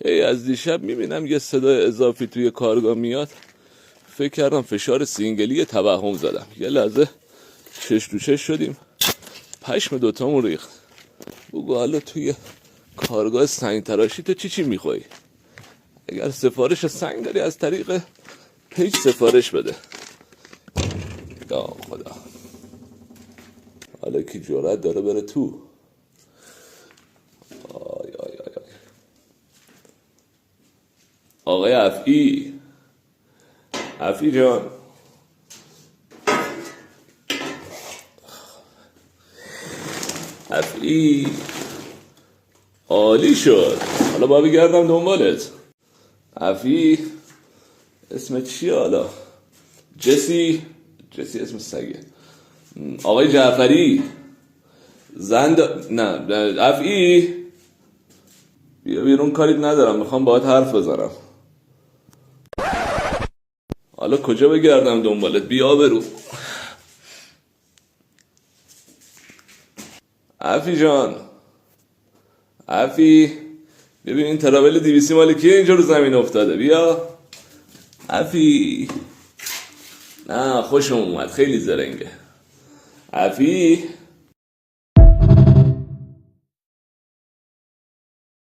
هی از دیشب میبینم یه صدای اضافی توی کارگاه میاد، فکر کردم فشار سینگلی توهم زدم. یه لحظه چش تو چش شدیم، پشم دوتامون ریخت. بگو حالا توی کارگاه سنگ تراشی تو چی میخوایی؟ اگر سفارش سنگ داری از طریق پیج سفارش بده. یا خدا، حالا کی جرأت داره بره تو؟ آی آی آی آی. آقای عفی جان، عفی عالی شد، حالا باید بگردم دنبالت. عفی اسم چیه حالا؟ جسی اسم سگه. آقای جعفری نه عفی بیا بیرون، کاریت ندارم، میخوام باهات حرف بزنم. حالا کجا بگردم دنبالت؟ بیا برو. عفی جان، عفی ببین این ترابل 200 مال کیه اینجا رو زمین افتاده؟ بیا عفی. نه خوشم اومد، خیلی زرنگه. عفی